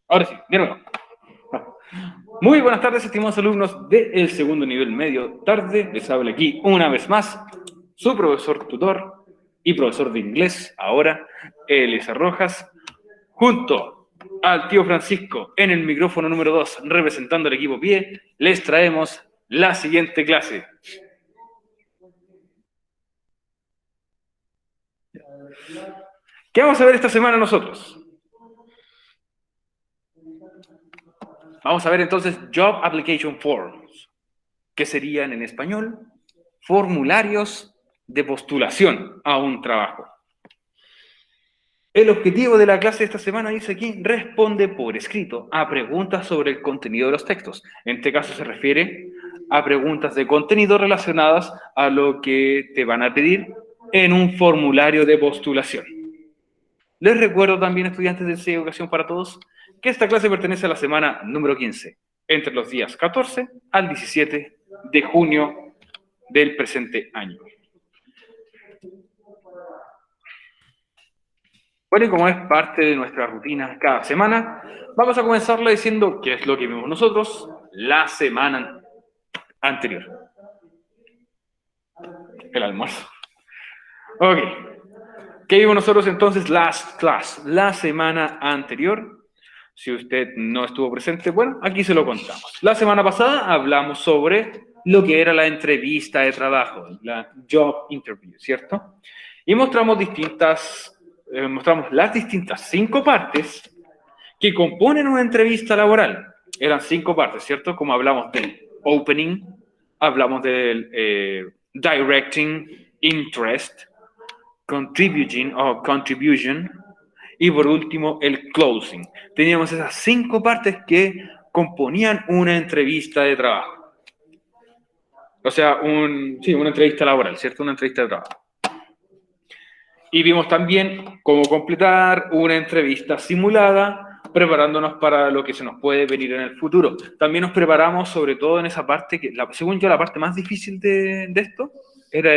Ahora sí, de nuevo. Muy buenas tardes, estimados alumnos del segundo nivel medio tarde. Les habla aquí una vez más su profesor tutor y profesor de inglés, ahora, Elisa Rojas, junto al tío Francisco en el micrófono número 2, representando al equipo pie, les traemos la siguiente clase. ¿Qué vamos a ver esta semana nosotros? Vamos a ver entonces Job Application Forms, que serían en español formularios de postulación a un trabajo. El objetivo de la clase de esta semana, dice aquí, responde por escrito a preguntas sobre el contenido de los textos. En este caso se refiere a preguntas de contenido relacionadas a lo que te van a pedir en un formulario de postulación. Les recuerdo también, estudiantes de CIE Educación para Todos, que esta clase pertenece a la semana número 15, entre los días 14 al 17 de junio del presente año. Bueno, y como es parte de nuestra rutina cada semana, vamos a comenzarla diciendo qué es lo que vimos nosotros la semana anterior. El almuerzo. Ok. ¿Qué vimos nosotros entonces last class? La semana anterior. Si usted no estuvo presente, bueno, aquí se lo contamos. La semana pasada hablamos sobre lo que era la entrevista de trabajo, la job interview, ¿cierto? Y mostramos las distintas 5 partes que componen una entrevista laboral. Eran 5 partes, ¿cierto? Como hablamos del opening, hablamos del directing, interest, contribution, y por último el closing. Teníamos esas 5 partes que componían una entrevista de trabajo. O sea, una entrevista laboral, ¿cierto? Una entrevista de trabajo. Y vimos también cómo completar una entrevista simulada, preparándonos para lo que se nos puede venir en el futuro. También nos preparamos sobre todo en esa parte, que según yo la parte más difícil de esto, era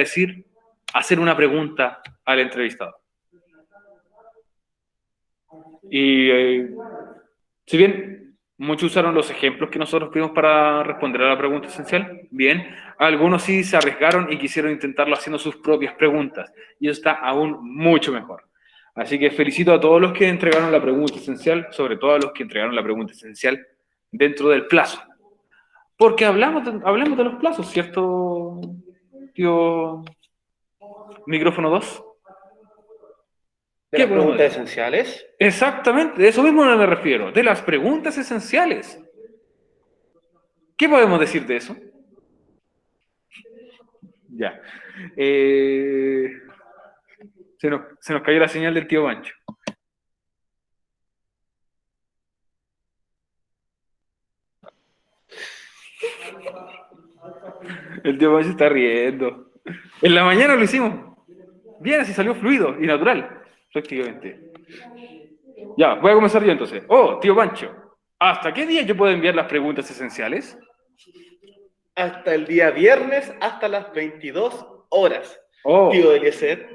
hacer una pregunta al entrevistado. Y si bien muchos usaron los ejemplos que nosotros vimos para responder a la pregunta esencial, bien, algunos sí se arriesgaron y quisieron intentarlo haciendo sus propias preguntas, y eso está aún mucho mejor. Así que felicito a todos los que entregaron la pregunta esencial, sobre todo a los que entregaron la pregunta esencial dentro del plazo. Porque hablemos de los plazos, ¿cierto, tío micrófono 2? ¿De las preguntas esenciales? Exactamente, de eso mismo me refiero, de las preguntas esenciales. ¿Qué podemos decir de eso? Ya. Se nos cayó la señal del tío Bancho. El tío Bancho está riendo. En la mañana lo hicimos. Bien, así salió fluido y natural, prácticamente. Ya, voy a comenzar yo entonces. Oh, tío Pancho, ¿hasta qué día yo puedo enviar las preguntas esenciales? Hasta el día viernes, hasta las 22 horas. Oh, Tío Eliezer.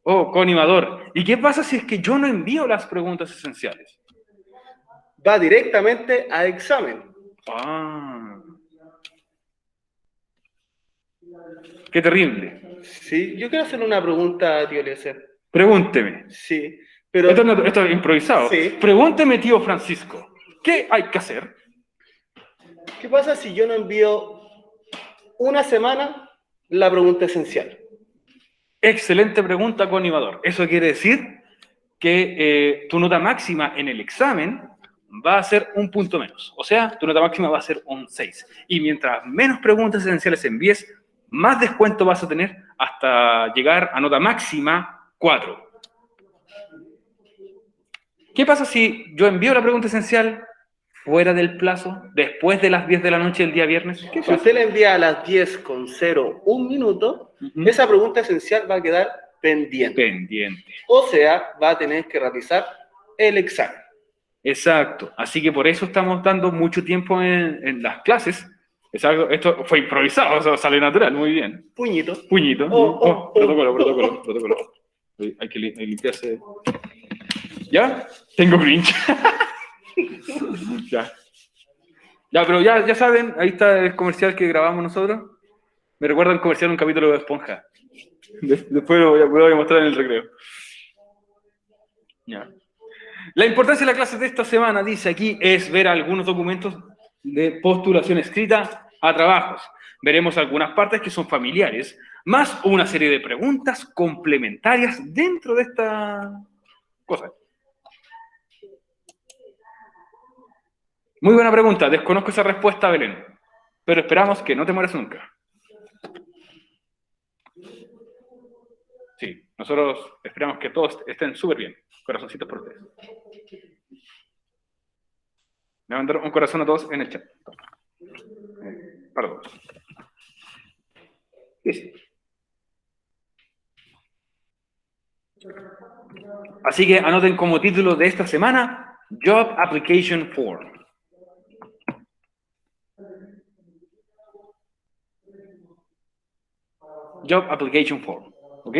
oh, coanimador. ¿Y qué pasa si es que yo no envío las preguntas esenciales? Va directamente a examen. Ah. Qué terrible. Sí, yo quiero hacer una pregunta, tío Eliezer. Pregúnteme. Sí, pero... Esto es improvisado. Sí. Pregúnteme, tío Francisco. ¿Qué hay que hacer? ¿Qué pasa si yo no envío una semana la pregunta esencial? Excelente pregunta, coanimador. Eso quiere decir que tu nota máxima en el examen va a ser un punto menos. O sea, tu nota máxima va a ser un 6. Y mientras menos preguntas esenciales envíes, más descuento vas a tener hasta llegar a nota máxima 4. ¿Qué pasa si yo envío la pregunta esencial fuera del plazo, después de las 10 de la noche del día viernes? ¿Qué Si usted le envía a las 10:01, esa pregunta esencial va a quedar pendiente. O sea, va a tener que realizar el examen. Exacto. Así que por eso estamos dando mucho tiempo en las clases. Esto fue improvisado, o sea, sale natural, muy bien. Puñito. Protocolo. Hay que limpiarse. ¿Ya? Tengo cringe. Ya. Ya, pero ya saben, ahí está el comercial que grabamos nosotros. Me recuerda el comercial de un capítulo de Esponja. Después lo voy a mostrar en el recreo. Ya. La importancia de la clase de esta semana, dice aquí, es ver algunos documentos de postulación escrita a trabajos. Veremos algunas partes que son familiares, más una serie de preguntas complementarias dentro de esta cosa. Muy buena pregunta. Desconozco esa respuesta, Belén, pero esperamos que no te mueras nunca. Sí, nosotros esperamos que todos estén súper bien. Corazoncitos por ustedes. Me voy a mandar un corazón a todos en el chat. Para todos. Sí. Así que anoten como título de esta semana, Job Application Form. Job Application Form. ¿Ok?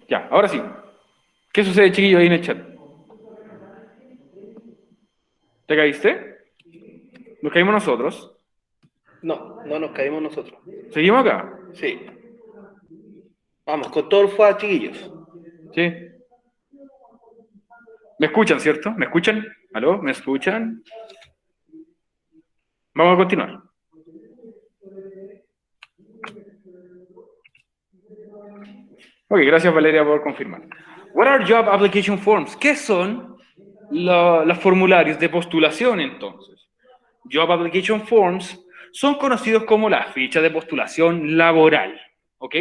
Ya, ahora sí. ¿Qué sucede, chiquillo, ahí en el chat? ¿Te caíste? ¿Nos caímos nosotros? No nos caímos nosotros. ¿Seguimos acá? Sí. Vamos, con todo el fuego, chiquillos. Sí. ¿Me escuchan, cierto? ¿Me escuchan? ¿Aló? ¿Me escuchan? Vamos a continuar. Ok, gracias Valeria por confirmar. What are job application forms? ¿Qué son los formularios de postulación entonces? Job application forms son conocidos como las fichas de postulación laboral. ¿Ok?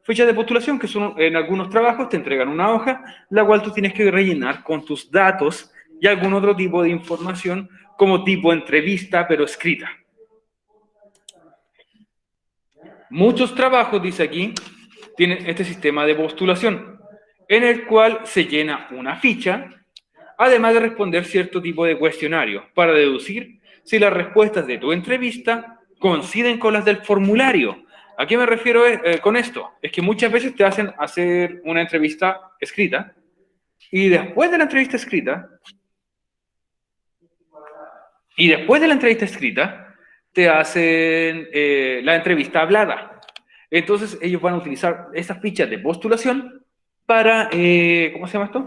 Fichas de postulación que son en algunos trabajos te entregan una hoja, la cual tú tienes que rellenar con tus datos y algún otro tipo de información como tipo entrevista, pero escrita. Muchos trabajos, dice aquí, tienen este sistema de postulación, en el cual se llena una ficha, además de responder cierto tipo de cuestionario, para deducir si las respuestas de tu entrevista coinciden con las del formulario. ¿A qué me refiero con esto? Es que muchas veces te hacen hacer una entrevista escrita, y después de la entrevista escrita, te hacen la entrevista hablada. Entonces, ellos van a utilizar esas fichas de postulación para, ¿cómo se llama esto?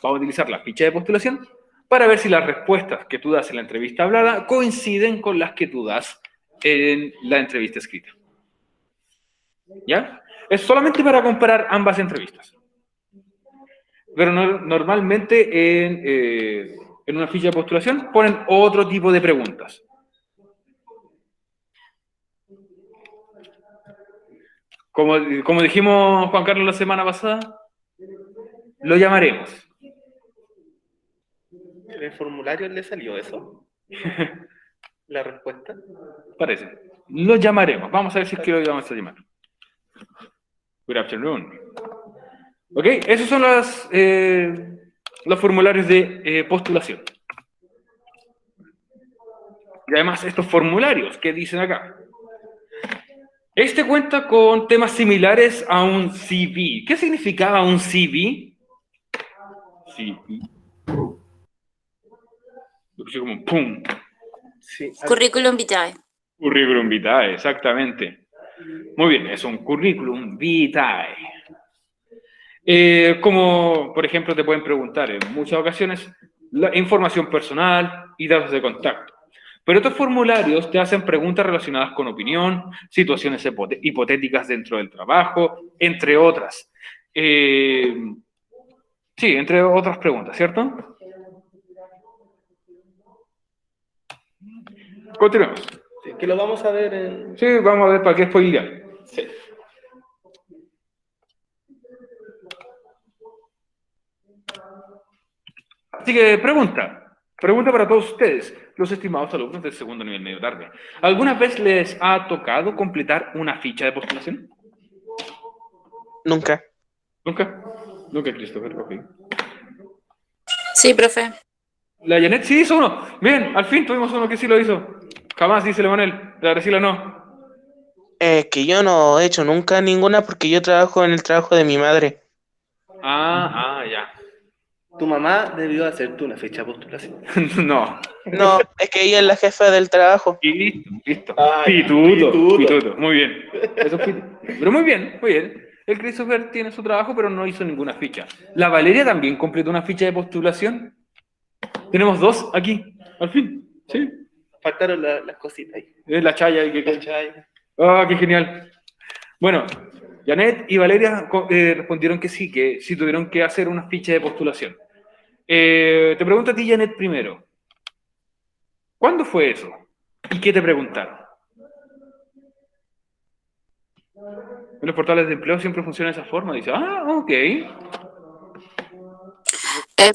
Vamos a utilizar la ficha de postulación para ver si las respuestas que tú das en la entrevista hablada coinciden con las que tú das en la entrevista escrita. ¿Ya? Es solamente para comparar ambas entrevistas. Pero normalmente en una ficha de postulación ponen otro tipo de preguntas. Como dijimos Juan Carlos la semana pasada, lo llamaremos. ¿En el formulario le salió eso? ¿La respuesta? Parece. Lo llamaremos. Vamos a ver si es que lo vamos a llamar. Good afternoon. Ok, esos son los formularios de postulación. Y además, estos formularios que dicen acá. Este cuenta con temas similares a un CV. ¿Qué significaba un CV? CV. Lo puse como ¡pum! Sí. Curriculum vitae. Curriculum vitae, exactamente. Muy bien, es un curriculum vitae. Como, por ejemplo, te pueden preguntar en muchas ocasiones la información personal y datos de contacto. Pero estos formularios te hacen preguntas relacionadas con opinión, situaciones hipotéticas dentro del trabajo, entre otras. Sí, entre otras preguntas, ¿cierto? Continuemos. Sí, que lo vamos a ver en... Sí, vamos a ver para qué spoilear. Sí. Así que pregunta para todos ustedes, los estimados alumnos del segundo nivel medio tarde. ¿Alguna vez les ha tocado completar una ficha de postulación? Nunca. ¿Nunca? Nunca, Christopher, ok. Sí, profe. La Janet sí hizo uno. Bien, al fin tuvimos uno que sí lo hizo. Jamás, dice Leonel. La Graciela no. Que yo no he hecho nunca ninguna porque yo trabajo en el trabajo de mi madre. Ya. Tu mamá debió hacerte una fecha de postulación. No. No, es que ella es la jefa del trabajo. Y listo. Ay, Pituto. Muy bien. Eso es pero muy bien, muy bien. El Christopher tiene su trabajo, pero no hizo ninguna ficha. La Valeria también completó una ficha de postulación. Tenemos dos aquí, al fin. Sí. Faltaron las cositas ahí. La chaya. La chaya. Qué genial. Bueno, Janet y Valeria respondieron que sí tuvieron que hacer una ficha de postulación. Te pregunto a ti, Janet, primero. ¿Cuándo fue eso? ¿Y qué te preguntaron? En los portales de empleo siempre funciona de esa forma. Dice, ok.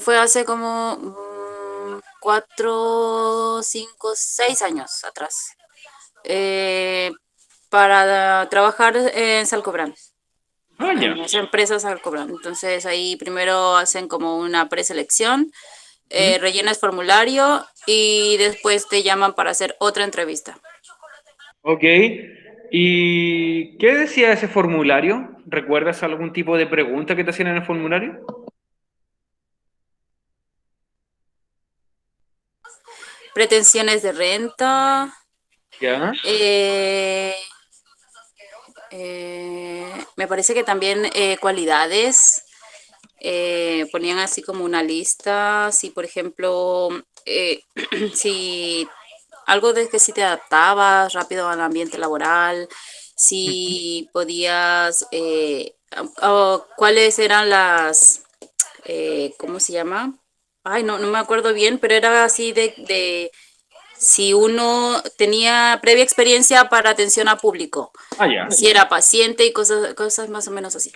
Fue hace como 4, 5, 6 años atrás. Para trabajar en Salcobrán. Ya. En esa empresa Salcobrán. Entonces ahí primero hacen como una preselección, rellenas formulario y después te llaman para hacer otra entrevista. Ok. ¿Y qué decía ese formulario? ¿Recuerdas algún tipo de pregunta que te hacían en el formulario? Pretensiones de renta. Ya. Me parece que también cualidades. Ponían así como una lista, si por ejemplo, si algo de que si te adaptabas rápido al ambiente laboral, si podías, cuáles eran las, ¿cómo se llama? Ay, no me acuerdo bien, pero era así de si uno tenía previa experiencia para atención a público, Ya. si era paciente y cosas más o menos así.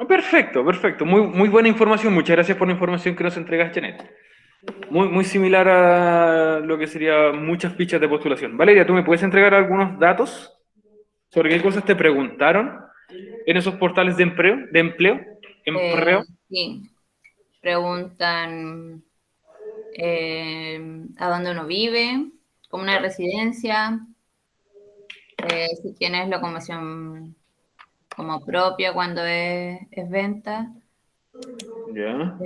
Perfecto. Muy, muy buena información. Muchas gracias por la información que nos entregas, Janet. Muy similar a lo que sería muchas fichas de postulación. Valeria, ¿tú me puedes entregar algunos datos sobre qué cosas te preguntaron en esos portales de empleo? Sí, preguntan a dónde uno vive, como una residencia, si tienes locomoción como propia cuando es venta. Ya.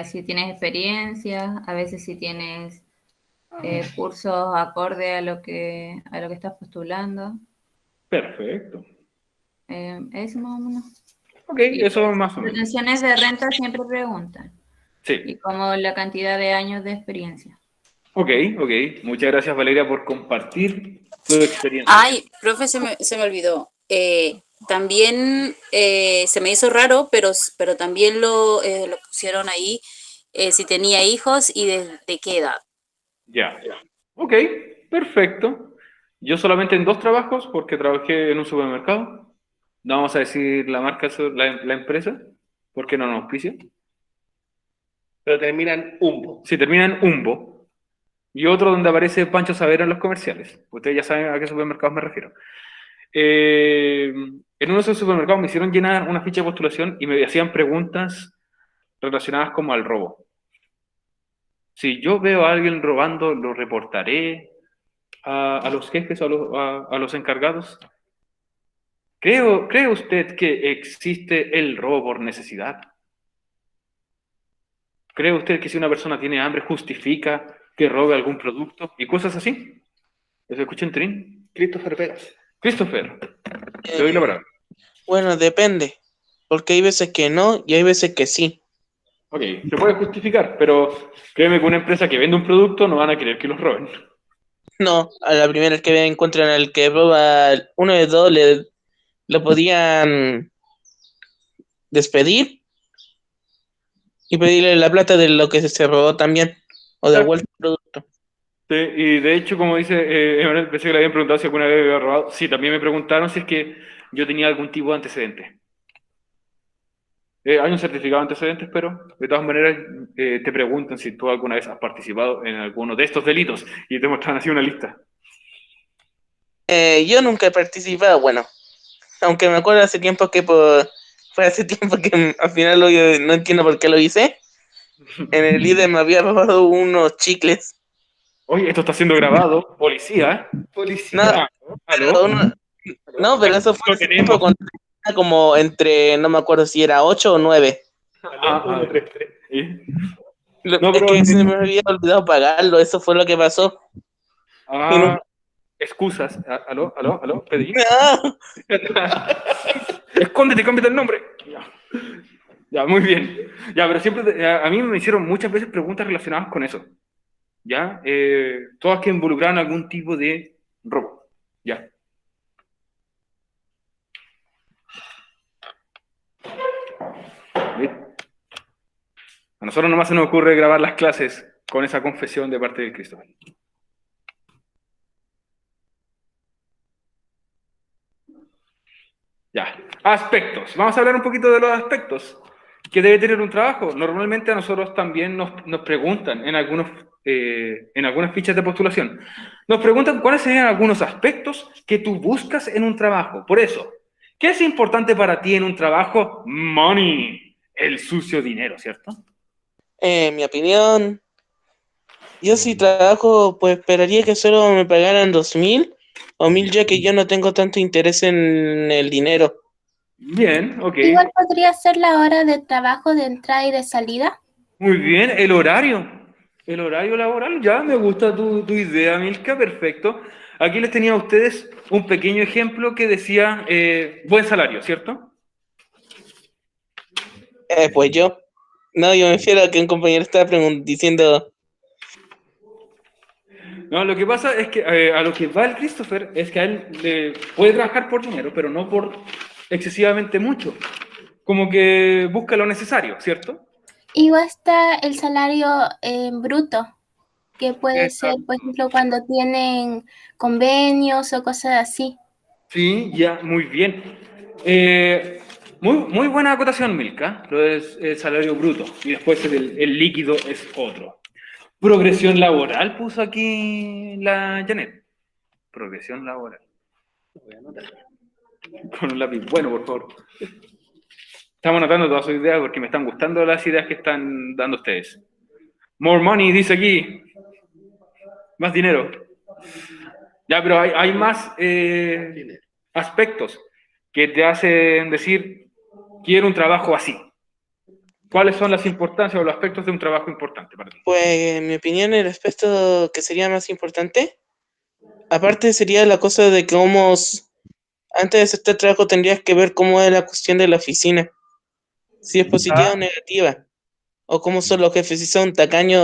Si tienes experiencia, a veces si tienes cursos acorde a lo que estás postulando. Perfecto. Eso más o menos. Ok, eso más o menos. Pretensiones de renta siempre preguntan. Sí. Y como la cantidad de años de experiencia. Ok. Muchas gracias, Valeria, por compartir tu experiencia. Ay, profe, se me olvidó. También se me hizo raro, pero también lo pusieron ahí, si tenía hijos y de qué edad. Ya. Ok, perfecto. Yo solamente en 2 trabajos, porque trabajé en un supermercado. No vamos a decir la marca, la empresa, porque no nos auspicia. Pero terminan umbo. Sí, termina en Umbo. Y otro donde aparece Pancho Savera en los comerciales. Ustedes ya saben a qué supermercados me refiero. En uno de esos supermercados me hicieron llenar una ficha de postulación y me hacían preguntas relacionadas como al robo. Si yo veo a alguien robando, ¿lo reportaré a los jefes o a los encargados? ¿Cree usted que existe el robo por necesidad? ¿Cree usted que si una persona tiene hambre justifica que robe algún producto? Y cosas así. ¿Eso escuchan, Trin? Christopher Vegas. Christopher, te doy la palabra. Bueno, depende. Porque hay veces que no y hay veces que sí. Ok, se puede justificar, pero créeme que una empresa que vende un producto no van a querer que los roben. No, a la primera que encuentran al que roba uno de dos lo podían despedir y pedirle la plata de lo que se robó también, o de vuelta al producto. Sí, y de hecho, como dice Emanuel, pensé que le habían preguntado si alguna vez había robado. Sí, también me preguntaron si es que yo tenía algún tipo de antecedente. Hay un certificado de antecedentes, pero de todas maneras te preguntan si tú alguna vez has participado en alguno de estos delitos y te muestran así una lista. Yo nunca he participado, bueno, aunque me acuerdo hace tiempo fue hace tiempo que al final no entiendo por qué lo hice. En el líder me había robado unos chicles. Oye, esto está siendo grabado, policía. No, Policía. ¿Aló? no, pero eso fue Lo hace tiempo tenemos. cuando era como entre, no me acuerdo si era 8 o 9. Uno, tres, tres. ¿Y? No, Es pero... que se me había olvidado pagarlo, eso fue lo que pasó. Y no, excusas. ¿Aló? Pedí. no. Escóndete, cámbiate el nombre. Ya. Ya, muy bien. Ya, pero siempre, a mí me hicieron muchas veces preguntas relacionadas con eso. ¿Ya? Todas que involucraban algún tipo de robo. ¿Ya? ¿Listo? A nosotros nomás se nos ocurre grabar las clases con esa confesión de parte de Cristóbal. Ya. Aspectos. Vamos a hablar un poquito de los aspectos que debe tener un trabajo. Normalmente a nosotros también nos preguntan en algunas fichas de postulación. Nos preguntan cuáles serían algunos aspectos que tú buscas en un trabajo. Por eso, ¿qué es importante para ti en un trabajo? Money. El sucio dinero, ¿cierto? En mi opinión, yo si trabajo, pues esperaría que solo me pagaran 2.000 o 1.000, ya que yo no tengo tanto interés en el dinero. Bien, ok. Igual podría ser la hora de trabajo de entrada y de salida. Muy bien, el horario. El horario laboral, ya me gusta tu idea, Milka, perfecto. Aquí les tenía a ustedes un pequeño ejemplo que decía buen salario, ¿cierto? Pues no, yo me refiero a que un compañero estaba diciendo, No, lo que pasa es que a lo que va el Christopher es que a él le puede trabajar por dinero, pero no por excesivamente mucho. Como que busca lo necesario, ¿cierto? Igual está el salario bruto, que puede ser, por ejemplo, cuando tienen convenios o cosas así. Sí, ya, muy bien. Muy buena acotación, Milka. Lo es el salario bruto y después el líquido es otro. Progresión laboral puso aquí la Janet. Progresión laboral. Lo voy a anotar. Con un lápiz bueno, por favor. Estamos anotando todas sus ideas porque me están gustando las ideas que están dando ustedes. More money, dice aquí. Más dinero. Ya, pero hay más aspectos que te hacen decir, quiero un trabajo así. ¿Cuáles son las importancias o los aspectos de un trabajo importante para ti? pues en mi opinión el aspecto que sería más importante, aparte sería la cosa de cómo, antes de hacer este trabajo tendrías que ver cómo es la cuestión de la oficina, si es positiva o negativa, o cómo son los jefes, si son tacaños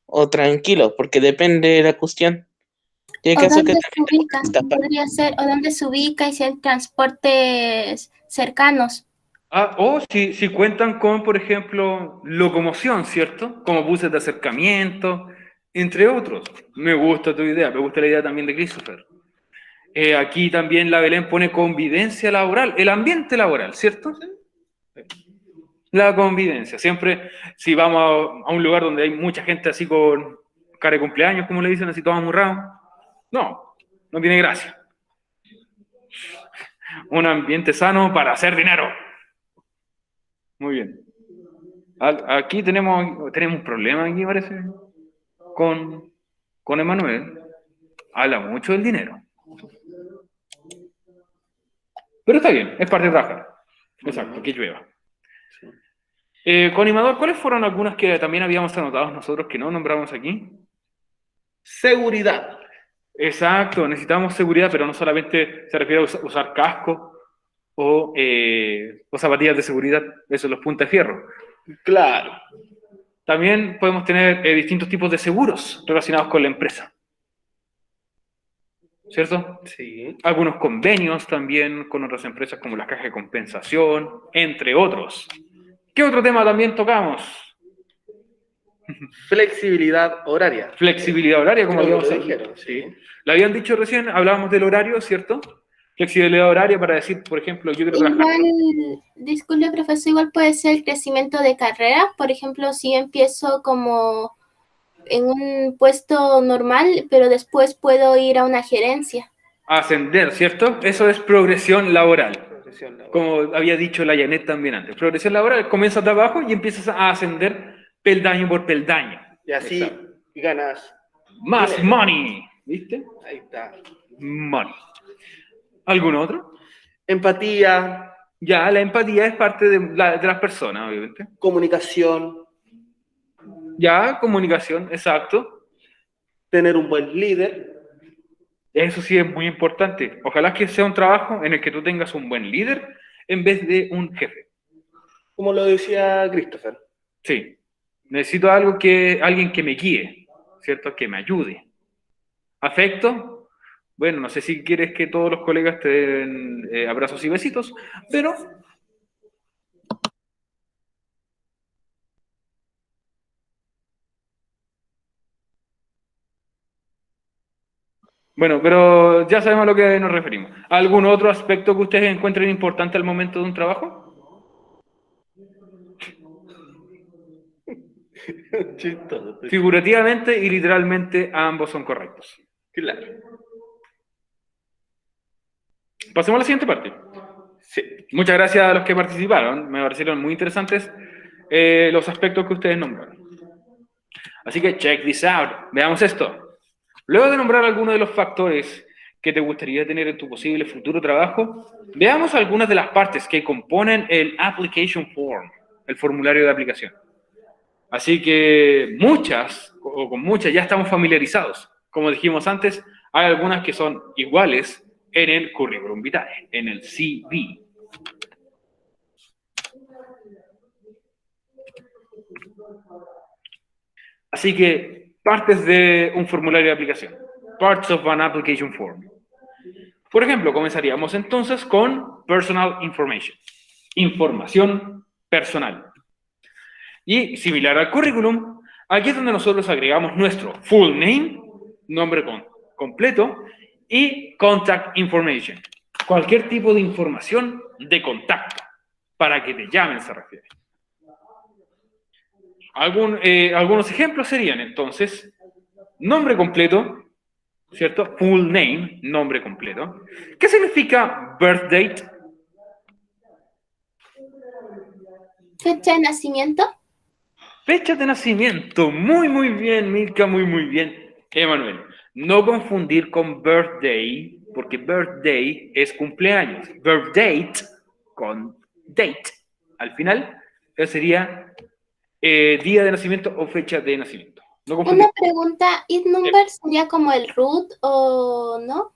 o tranquilos, porque depende de la cuestión. Y hay O casos dónde que se ubica, podría ser, o dónde se ubica y si hay transportes cercanos. O si cuentan con, por ejemplo, locomoción, ¿cierto? Como buses de acercamiento, entre otros. Me gusta tu idea, me gusta la idea también de Christopher. Aquí también la Belén pone convivencia laboral, el ambiente laboral, ¿cierto? La convivencia. Siempre, si vamos a un lugar donde hay mucha gente así con cara de cumpleaños, como le dicen, así todos amurrados, no tiene gracia. Un ambiente sano para hacer dinero. Muy bien. Aquí tenemos un problema, aquí parece, con Emanuel. Habla mucho del dinero. Pero está bien, es parte de trabajar. Exacto, que llueva. Coanimador, ¿cuáles fueron algunas que también habíamos anotado nosotros que no nombramos aquí? Seguridad. Exacto, necesitamos seguridad, pero no solamente se refiere a usar casco o zapatillas de seguridad, eso los punta de fierro. Claro. También podemos tener distintos tipos de seguros relacionados con la empresa. ¿cierto? Sí. Algunos convenios también con otras empresas como las cajas de compensación, entre otros. ¿Qué otro tema también tocamos? Flexibilidad horaria. Flexibilidad horaria, como Creo que habíamos lo dicho. dijeron, Sí. La habían dicho recién, hablábamos del horario, ¿cierto? Flexibilidad horaria para decir, por ejemplo, yo quiero trabajar. Igual, disculpe, profesor, igual puede ser el crecimiento de carrera. Por ejemplo, si yo empiezo como en un puesto normal, pero después puedo ir a una gerencia. Ascender, ¿cierto? Eso es progresión laboral. Progresión laboral. Como había dicho la Janet también antes. Progresión laboral, comienzas de abajo y empiezas a ascender peldaño por peldaño. Y así Exacto. ganas Más dinero. money, ¿viste? Ahí está. Money. ¿Algún otro? Empatía, Ya, la empatía es parte de las personas, obviamente. comunicación, Ya, comunicación, exacto. tener un buen líder. Eso sí es muy importante. Ojalá que sea un trabajo en el que tú tengas un buen líder en vez de un jefe. Como lo decía Christopher. Sí. Necesito alguien que me guíe, ¿cierto? Que me ayude. Afecto. Bueno, no sé si quieres que todos los colegas te den abrazos y besitos, pero bueno, pero ya sabemos a lo que nos referimos. ¿Algún otro aspecto que ustedes encuentren importante al momento de un trabajo? Chistoso. Figurativamente y literalmente ambos son correctos. Claro. Pasemos a la siguiente parte. Sí. Muchas gracias a los que participaron. Me parecieron muy interesantes los aspectos que ustedes nombraron. Así que check this out. Veamos esto. Luego de nombrar algunos de los factores que te gustaría tener en tu posible futuro trabajo, veamos algunas de las partes que componen el application form, el formulario de aplicación. Así que con muchas ya estamos familiarizados. Como dijimos antes, hay algunas que son iguales en el currículum vitae, en el CV. Así que, partes de un formulario de aplicación. Parts of an application form. Por ejemplo, comenzaríamos entonces con personal information. Información personal. Y similar al currículum, aquí es donde nosotros agregamos nuestro full name, nombre completo, y contact information. Cualquier tipo de información de contacto, para que te llamen se refiere. Algunos ejemplos serían entonces, nombre completo, ¿cierto? Full name, nombre completo. ¿Qué significa birth date? Fecha de nacimiento. Fecha de nacimiento. Muy, muy bien, Milka, muy, muy bien. Emanuel, no confundir con birthday, porque birthday es cumpleaños. Birth date con date. Al final, eso sería día de nacimiento o fecha de nacimiento. No confundir. Una pregunta, ¿id number sería como el root o no?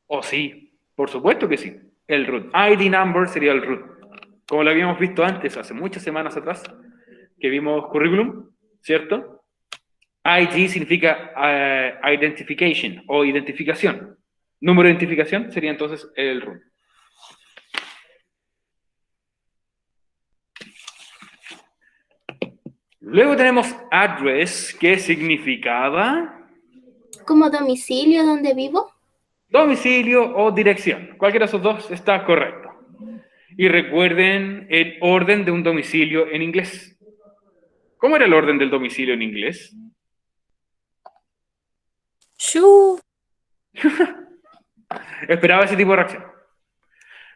Oh, sí, por supuesto que sí. El root. ID number sería el root. Como lo habíamos visto antes, hace muchas semanas atrás, que vimos currículum, ¿cierto? ID significa identification o identificación. Número de identificación sería entonces el root. Luego tenemos address, que significaba ¿Como domicilio donde vivo? domicilio o dirección. Cualquiera de esos dos está correcto. Y recuerden el orden de un domicilio en inglés. ¿Cómo era el orden del domicilio en inglés? Shoo. Esperaba ese tipo de reacción.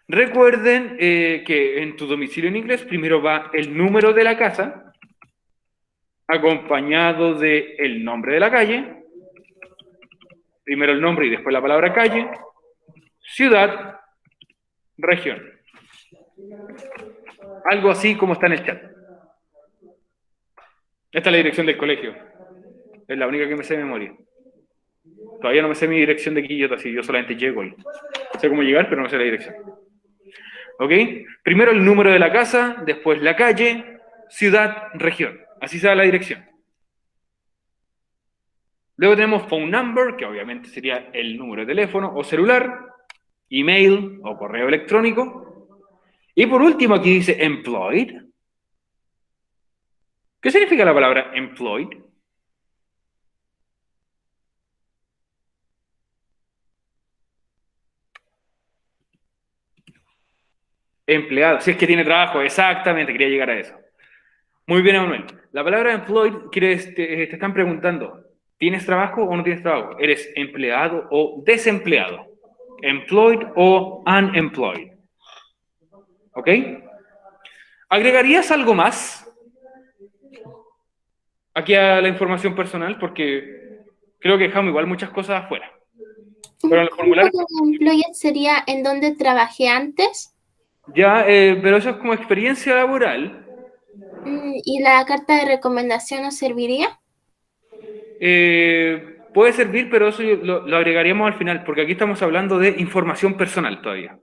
Recuerden que en tu domicilio en inglés primero va el número de la casa, acompañado del nombre de la calle, primero el nombre y después la palabra calle, ciudad, región. Algo así como está en el chat. Esta es la dirección del colegio. Es la única que me sé de memoria. Todavía no me sé mi dirección de Quillota, así yo solamente llego ahí. Sé cómo llegar, pero no sé la dirección. ¿Ok? Primero el número de la casa, después la calle, ciudad, región. Así se da la dirección. Luego tenemos phone number, que obviamente sería el número de teléfono o celular, email o correo electrónico. Y por último aquí dice employed. ¿Qué significa la palabra employed? Empleado, si es que tiene trabajo, exactamente, quería llegar a eso. Muy bien, Manuel. La palabra employed te están preguntando, ¿tienes trabajo o no tienes trabajo? ¿Eres empleado o desempleado? Employed o unemployed. ¿Ok? ¿Agregarías algo más aquí a la información personal? Porque creo que dejamos igual muchas cosas afuera. Pero en el formulario... Employed sería en donde trabajé antes. Ya, pero eso es como experiencia laboral. ¿Y la carta de recomendación nos serviría? Puede servir, pero eso lo agregaríamos al final, porque aquí estamos hablando de información personal todavía.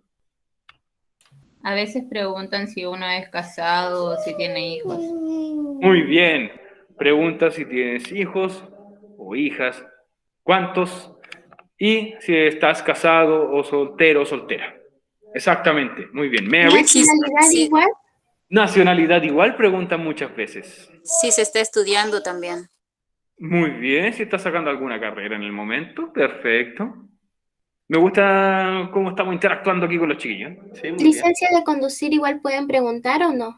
A veces preguntan si uno es casado o si tiene hijos. Muy bien. Pregunta si tienes hijos o hijas, cuántos, y si estás casado o soltero o soltera. Exactamente. Muy bien. Mary. ¿Nacionalidad igual? Nacionalidad igual, preguntan muchas veces. Sí, se está estudiando también. Muy bien. Si estás sacando alguna carrera en el momento, perfecto. Me gusta cómo estamos interactuando aquí con los chiquillos. Sí, muy ¿Licencia de conducir igual pueden preguntar o no?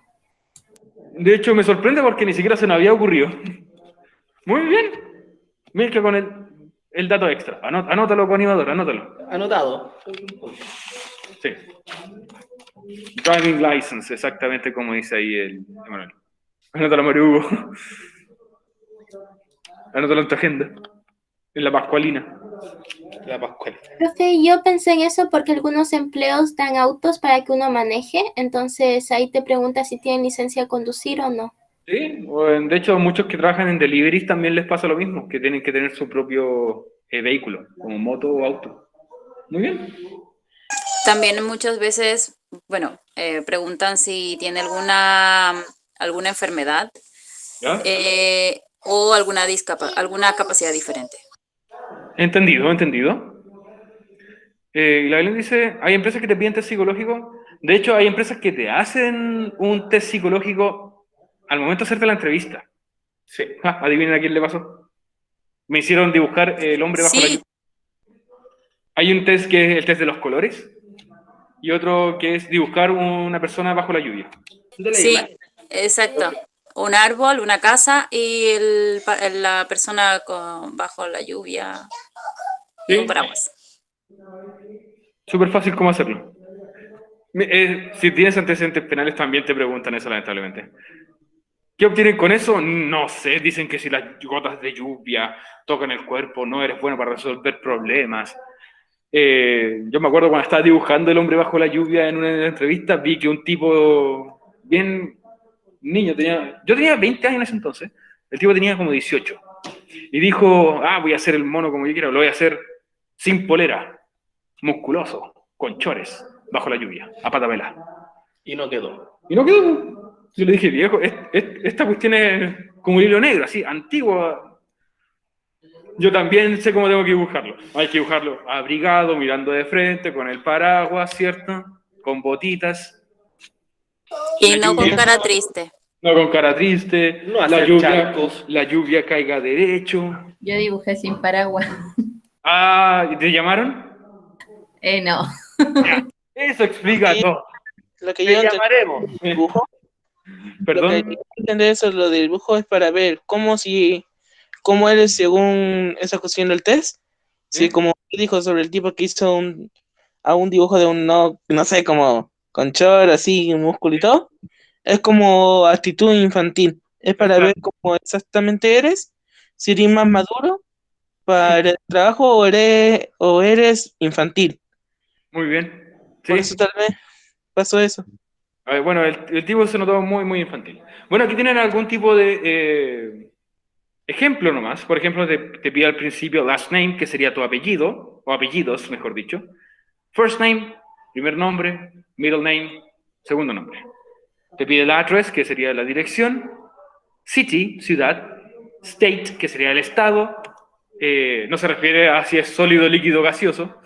De hecho, me sorprende porque ni siquiera se nos había ocurrido. Muy bien. Milka con el dato extra. Anótalo, coanimador, anótalo. Anotado. Sí. Driving license, exactamente como dice ahí el Emanuel. Anótalo, Mario Hugo. Anótalo en tu agenda. En la Pascualina. La Pascual. Profe, yo pensé en eso porque algunos empleos dan autos para que uno maneje, entonces ahí te pregunta si tienen licencia de conducir o no. Sí, de hecho, muchos que trabajan en deliveries también les pasa lo mismo, que tienen que tener su propio vehículo, como moto o auto. Muy bien. También muchas veces, bueno, preguntan si tiene alguna enfermedad o alguna capacidad diferente. Entendido. La Belén dice, hay empresas que te piden test psicológico. De hecho, hay empresas que te hacen un test psicológico al momento de hacerte la entrevista. Sí. Adivinen a quién le pasó. Me hicieron dibujar el hombre bajo la lluvia. Hay un test que es el test de los colores y otro que es dibujar una persona bajo la lluvia. Sí, exacto. Un árbol, una casa y la persona bajo la lluvia y un paraguas. Súper fácil cómo hacerlo. Si tienes antecedentes penales también te preguntan eso, lamentablemente. ¿Qué obtienen con eso? No sé, dicen que si las gotas de lluvia tocan el cuerpo no eres bueno para resolver problemas. Yo me acuerdo cuando estaba dibujando el hombre bajo la lluvia en una entrevista, vi que un tipo bien niño, yo tenía 20 años en ese entonces, el tipo tenía como 18, y dijo, voy a hacer el mono como yo quiera, lo voy a hacer sin polera, musculoso, con chores, bajo la lluvia, a pata pelada. Y no quedó. Yo le dije, viejo, esta cuestión es como un hilo negro, así, antiguo. Yo también sé cómo tengo que dibujarlo. Hay que dibujarlo abrigado, mirando de frente, con el paraguas, ¿cierto? Con botitas. Y no con cara triste. No con cara triste. No hacer charcos. La lluvia caiga derecho. Yo dibujé sin paraguas. ¿Y te llamaron? No. Eso explica todo. Lo que yo llamaremos. Dibujo. Perdón. Lo que yo entender eso, lo del dibujo es para ver cómo eres según esa cuestión del test. Sí, como dijo sobre el tipo que hizo un dibujo de no sé, como con chor, así, músculo y todo. Es como actitud infantil. Es para ver cómo exactamente eres, si eres más maduro para el trabajo o eres infantil. Muy bien. Sí. Por eso tal vez pasó eso. Bueno, el tipo se notó muy, muy infantil. Bueno, aquí tienen algún tipo de ejemplo nomás. Por ejemplo, te pide al principio last name, que sería tu apellido, o apellidos, mejor dicho. First name, primer nombre, middle name, segundo nombre. Te pide el address, que sería la dirección. City, ciudad. State, que sería el estado. no se refiere a si es sólido, líquido o gaseoso.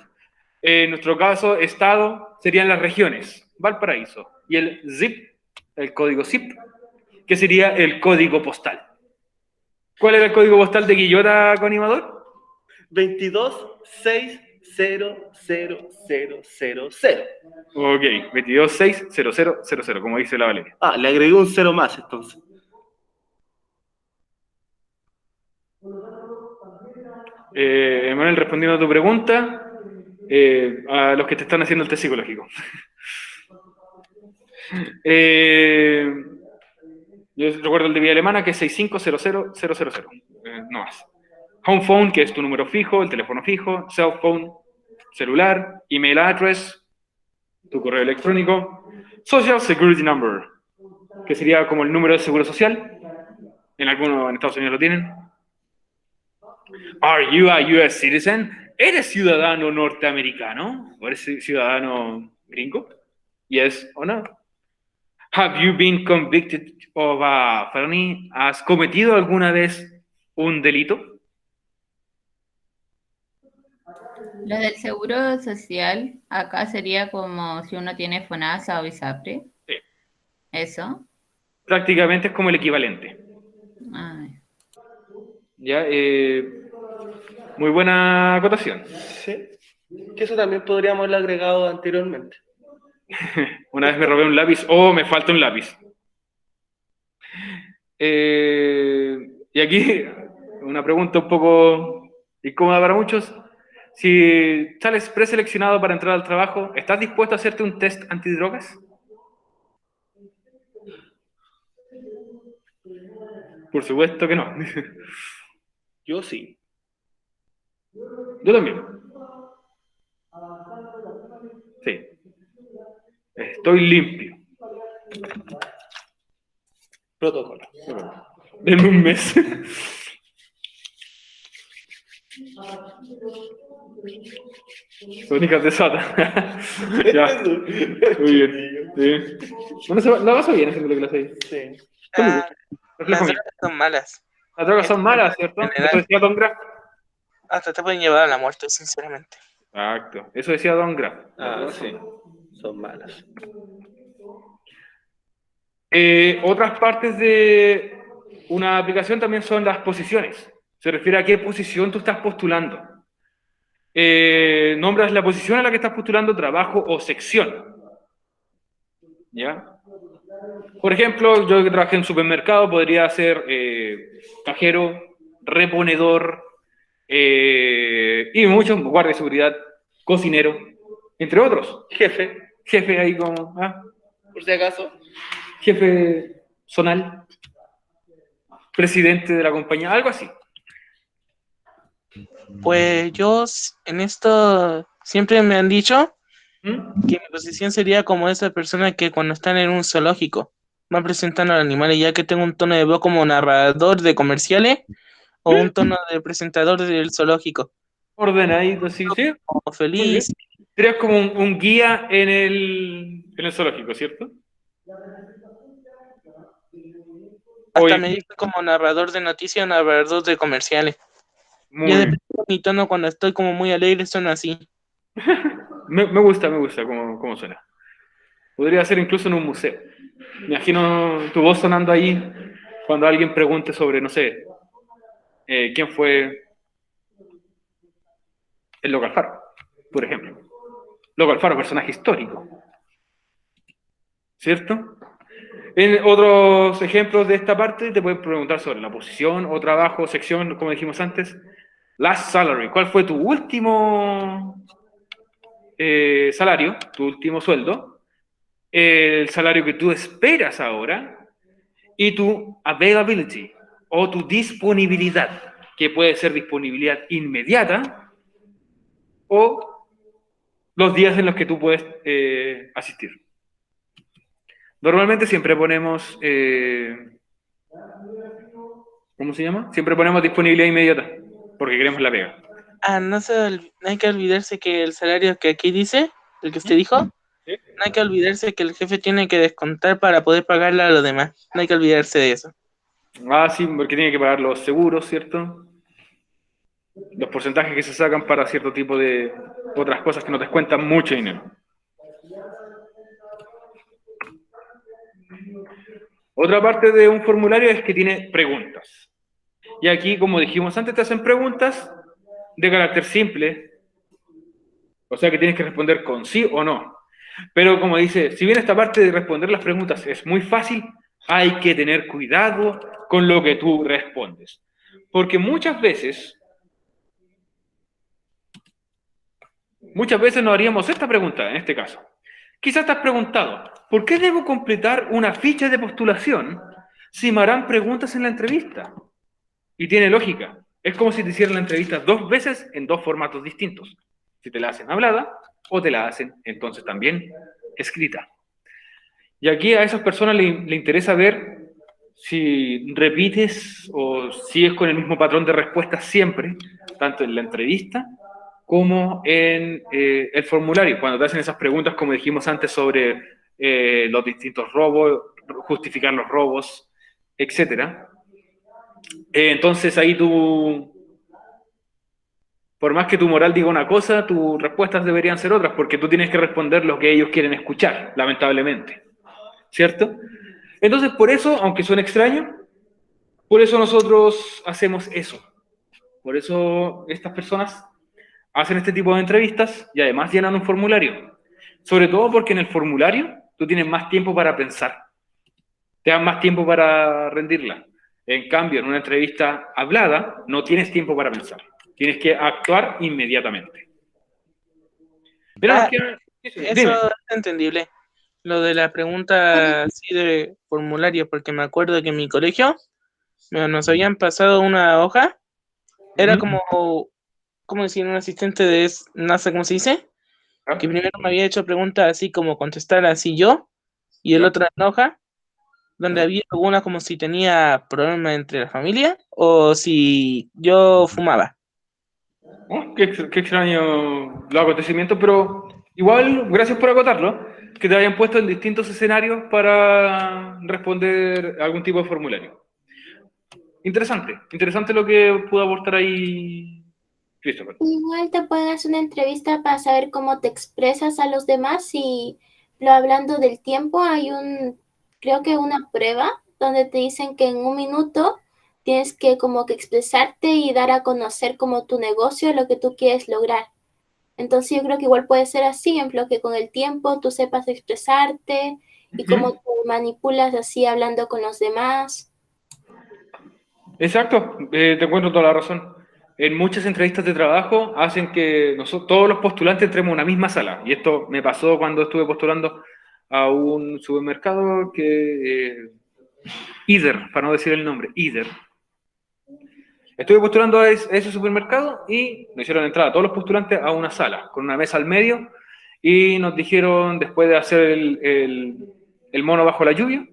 En nuestro caso, estado serían las regiones, Valparaíso. Y el zip, el código zip, que sería el código postal. ¿Cuál era el código postal de Quillota, coanimador? 2260000. Ok, 2260000, como dice la Valeria. Ah, le agregué un 0 más, entonces. Emanuel, respondiendo a tu pregunta, a los que te están haciendo el test psicológico. Yo recuerdo el de vía alemana, que es 6500000. No más. Home phone, que es tu número fijo, el teléfono fijo. Cell phone, celular. Email address, tu correo electrónico. Social Security Number, que sería como el número de seguro social. En Estados Unidos lo tienen. Are you a US citizen? ¿Eres ciudadano norteamericano? ¿O eres ciudadano gringo? Yes o no. Have you been convicted of a felony? ¿Has cometido alguna vez un delito? Lo del seguro social, acá sería como si uno tiene FONASA o ISAPRE. Sí. ¿Eso? Prácticamente es como el equivalente. Ay. ¿Ya? Muy buena acotación. Sí. Que eso también podríamos haberlo agregado anteriormente. Una vez me robé un lápiz. Oh, me falta un lápiz. Y aquí una pregunta un poco incómoda para muchos. Si sales preseleccionado para entrar al trabajo, ¿estás dispuesto a hacerte un test antidrogas? Por supuesto que no. Yo sí. Yo también. Sí. Estoy limpio. Protocolo. En un mes. Sónicas de Sata. Ya. Muy bien. Sí. Bueno, la paso bien haciendo lo que la hace. Sí. Las drogas son malas. Las drogas son malas, ¿cierto? Eso decía Don Graff. Hasta te pueden llevar a la muerte, sinceramente. Exacto. Eso decía Don Graff. Ah, sí. Son malas. Otras partes de una aplicación también son las posiciones. Se refiere a qué posición tú estás postulando. Nombras la posición a la que estás postulando, trabajo o sección. ¿Ya? Por ejemplo, yo que trabajé en supermercado podría ser cajero, reponedor y muchos, guardia de seguridad, cocinero, entre otros. Jefe ahí como, por si acaso. Jefe zonal, presidente de la compañía, algo así. Pues yo en esto siempre me han dicho que mi posición sería como esa persona que cuando están en un zoológico van presentando a los animales, ya que tengo un tono de voz como narrador de comerciales o un tono de presentador del zoológico. Ordenadito, sí, sí. Como feliz. Serías como un guía en el zoológico, ¿cierto? Hasta me dicen como narrador de noticias o narrador de comerciales. Ya depende de mi tono, cuando estoy como muy alegre suena así. me gusta cómo suena. Podría ser incluso en un museo. Me imagino tu voz sonando ahí cuando alguien pregunte sobre, no sé, quién fue el Loco Alfaro, por ejemplo. Loco Alfaro, personaje histórico. ¿Cierto? En otros ejemplos de esta parte te pueden preguntar sobre la posición o trabajo, sección, como dijimos antes. Last salary, ¿cuál fue tu último salario, tu último sueldo? El salario que tú esperas ahora y tu availability o tu disponibilidad, que puede ser disponibilidad inmediata o los días en los que tú puedes asistir. Normalmente siempre ponemos, ¿cómo se llama? Siempre ponemos disponibilidad inmediata, porque queremos la pega. No hay que olvidarse que el salario que aquí dice, el que usted dijo, ¿Sí? No hay que olvidarse que el jefe tiene que descontar para poder pagarle a los demás. No hay que olvidarse de eso. Sí, porque tiene que pagar los seguros, ¿cierto? los porcentajes que se sacan para cierto tipo de otras cosas que no te cuentan mucho dinero. Otra parte de un formulario es que tiene preguntas. Y aquí, como dijimos antes, te hacen preguntas de carácter simple, o sea que tienes que responder con sí o no. Pero como dice, si bien esta parte de responder las preguntas es muy fácil, hay que tener cuidado con lo que tú respondes. Porque muchas veces nos haríamos esta pregunta, en este caso. Quizás te has preguntado, ¿por qué debo completar una ficha de postulación si me harán preguntas en la entrevista? Y tiene lógica. Es como si te hicieran la entrevista 2 veces en 2 formatos distintos. Si te la hacen hablada o te la hacen entonces también escrita. Y aquí a esas personas le interesa ver si repites o si es con el mismo patrón de respuesta siempre, tanto en la entrevista como en el formulario, cuando te hacen esas preguntas, como dijimos antes, sobre los distintos robos, justificar los robos, etc. Entonces ahí tú, por más que tu moral diga una cosa, tus respuestas deberían ser otras, porque tú tienes que responder lo que ellos quieren escuchar, lamentablemente. ¿Cierto? Entonces, por eso, aunque suene extraño, por eso nosotros hacemos eso. Por eso estas personas hacen este tipo de entrevistas y además llenan un formulario. Sobre todo porque en el formulario tú tienes más tiempo para pensar. Te dan más tiempo para rendirla. En cambio, en una entrevista hablada, no tienes tiempo para pensar. Tienes que actuar inmediatamente. Mira, eso es entendible. Lo de la pregunta así de formulario, porque me acuerdo que en mi colegio nos habían pasado una hoja. Era como decir, un asistente de NASA, ¿cómo se dice? Que primero me había hecho preguntas así como contestar así yo, y el otro en la hoja, donde había alguna como si tenía problemas entre la familia o si yo fumaba. Oh, qué extraño los acontecimientos, pero igual, gracias por acotarlo, que te hayan puesto en distintos escenarios para responder algún tipo de formulario. Interesante lo que pudo aportar ahí Christopher. Igual te pueden hacer una entrevista para saber cómo te expresas a los demás y hablando del tiempo, creo que una prueba donde te dicen que en 1 minuto tienes que como que expresarte y dar a conocer como tu negocio, lo que tú quieres lograr. Entonces yo creo que igual puede ser así, en lo que con el tiempo tú sepas expresarte y cómo te manipulas así hablando con los demás. Exacto, te encuentro toda la razón. En muchas entrevistas de trabajo hacen que nosotros, todos los postulantes entremos en una misma sala. Y esto me pasó cuando estuve postulando a un supermercado que... Ider, para no decir el nombre, Ider. Estuve postulando a ese supermercado y nos hicieron entrar a todos los postulantes a una sala, con una mesa al medio, y nos dijeron, después de hacer el mono bajo la lluvia,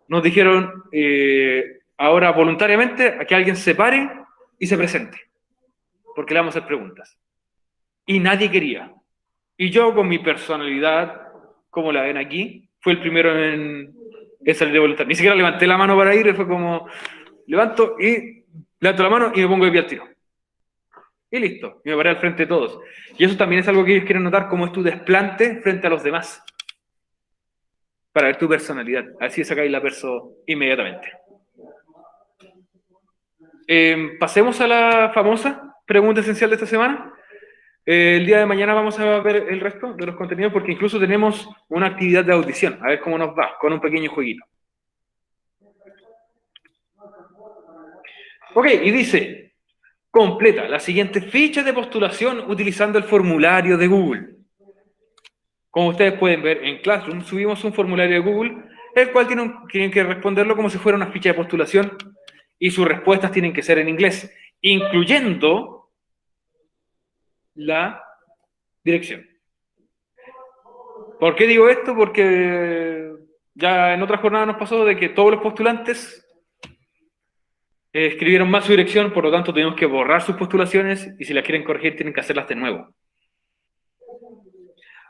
nos dijeron, ahora voluntariamente, a que alguien se pare y se presente, porque le vamos a hacer preguntas. Y nadie quería. Y yo, con mi personalidad, como la ven aquí, fui el primero en salir de voluntario. Ni siquiera levanté la mano para ir, y fue como, levanto la mano y me pongo de pie al tiro. Y listo, y me paré al frente de todos. Y eso también es algo que ellos quieren notar, cómo es tu desplante frente a los demás. Para ver tu personalidad. Así sacáis la perso inmediatamente. Pasemos a la famosa pregunta esencial de esta semana. El día de mañana vamos a ver el resto de los contenidos porque incluso tenemos una actividad de audición. A ver cómo nos va, con un pequeño jueguito. Ok, y dice, completa la siguiente ficha de postulación utilizando el formulario de Google. Como ustedes pueden ver en Classroom, subimos un formulario de Google, el cual tienen que responderlo como si fuera una ficha de postulación y sus respuestas tienen que ser en inglés, incluyendo la dirección. ¿Por qué digo esto? Porque ya en otra jornada nos pasó de que todos los postulantes escribieron mal su dirección, por lo tanto tenemos que borrar sus postulaciones y si las quieren corregir tienen que hacerlas de nuevo.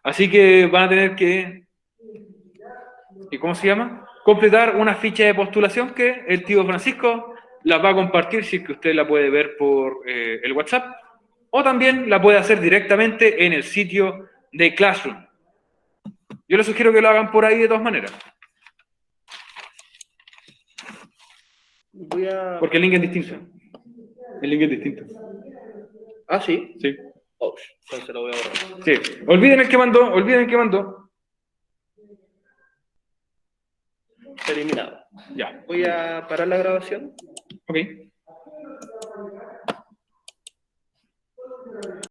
Así que van a tener que, ¿y cómo se llama? Completar una ficha de postulación que el tío Francisco la va a compartir si es que usted la puede ver por el WhatsApp, o también la puede hacer directamente en el sitio de Classroom. Yo les sugiero que lo hagan por ahí de todas maneras. Porque el link es distinto. El link es distinto. ¿Ah, sí? Sí. Oh, entonces lo voy a borrar. Sí. Olviden el que mandó. Eliminado. Ya. Voy a parar la grabación. Ok.